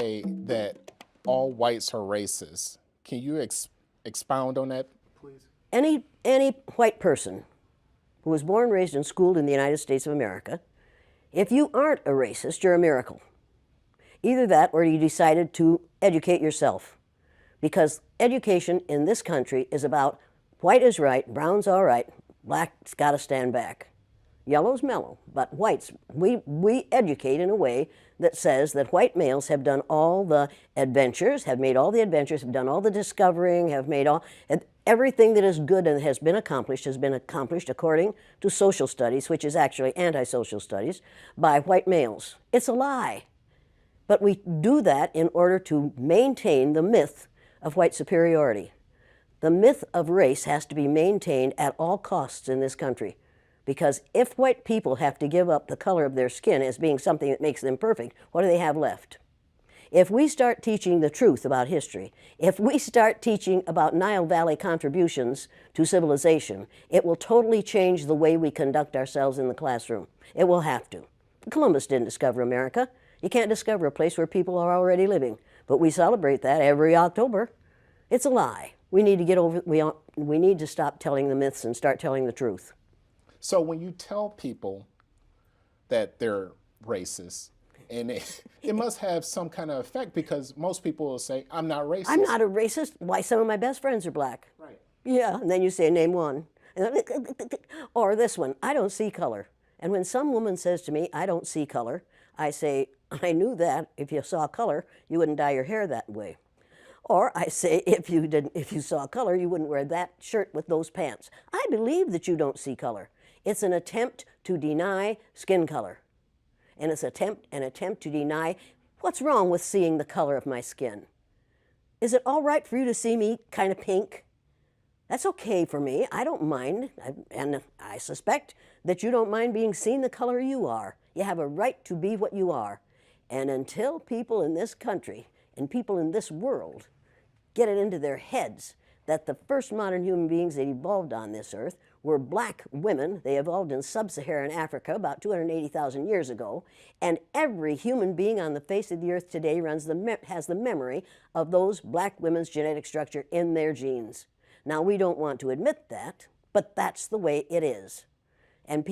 say that all whites are racist. Can you expound on that, please? Any white person who was born, raised, and schooled in the United States of America, if you aren't a racist, you're a miracle. Either that or you decided to educate yourself. Because education in this country is about white is right, brown's all right, black's got to stand back. Yellow's mellow, but whites, we educate in a way that says that white males have done all the adventures, have made all the adventures, have done all the discovering, have made all, everything that is good and has been accomplished according to social studies, which is actually anti-social studies, by white males. It's a lie. But we do that in order to maintain the myth of white superiority. The myth of race has to be maintained at all costs in this country. Because if white people have to give up the color of their skin as being something that makes them perfect, what do they have left? If we start teaching the truth about history, if we start teaching about Nile Valley contributions to civilization, it will totally change the way we conduct ourselves in the classroom. It will have to. Columbus didn't discover America. You can't discover a place where people are already living. But we celebrate that every October. It's a lie. We need to get over, we need to stop telling the myths and start telling the truth. So when you tell people that they're racist, and it must have some kind of effect, because most people will say, I'm not racist. I'm not a racist. Why, some of my best friends are black. Right. Yeah, and then you say, name one. Or this one, I don't see color. And when some woman says to me, I don't see color, I say, I knew that if you saw color, you wouldn't dye your hair that way. Or I say, if you saw color, you wouldn't wear that shirt with those pants. I believe that you don't see color. It's an attempt to deny skin color. And it's an attempt to deny what's wrong with seeing the color of my skin. Is it all right for you to see me kind of pink? That's okay for me. I don't mind. And I suspect that you don't mind being seen the color you are. You have a right to be what you are. And until people in this country and people in this world get it into their heads that the first modern human beings that evolved on this earth were black women. They evolved in sub-Saharan Africa about 280,000 years ago, and every human being on the face of the earth today has the memory of those black women's genetic structure in their genes. Now, we don't want to admit that, but that's the way it is. And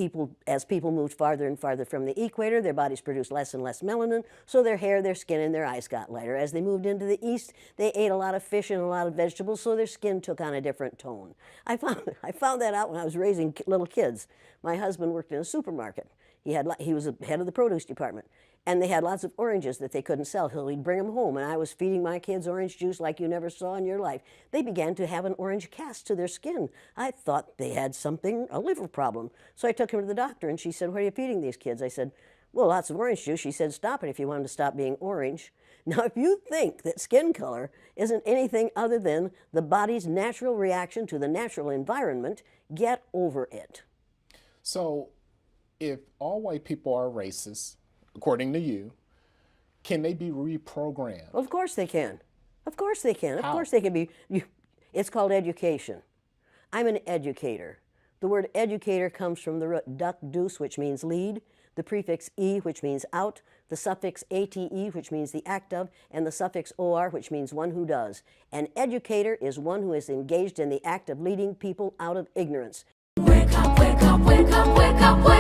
as people moved farther and farther from the equator, their bodies produced less and less melanin, so their hair, their skin, and their eyes got lighter. As they moved into the east, they ate a lot of fish and a lot of vegetables, so their skin took on a different tone. I found that out when I was raising little kids. My husband worked in a supermarket. He was the head of the produce department. And they had lots of oranges that they couldn't sell, so he'd bring them home, and I was feeding my kids orange juice like you never saw in your life. They began to have an orange cast to their skin. I thought they had a liver problem. So I took them to the doctor, and she said, what are you feeding these kids? I said, well, lots of orange juice. She said, stop it if you want them to stop being orange. Now, if you think that skin color isn't anything other than the body's natural reaction to the natural environment, get over it. So if all white people are racist, according to you, can they be reprogrammed? Of course they can. Of course they can. Of How? course they can be. It's called education. I'm an educator. The word educator comes from the root duc dus, which means lead, the prefix e, which means out, the suffix ate, which means the act of, and the suffix or, which means one who does. An educator is one who is engaged in the act of leading people out of ignorance. Wake up, wake up, wake up, wake up.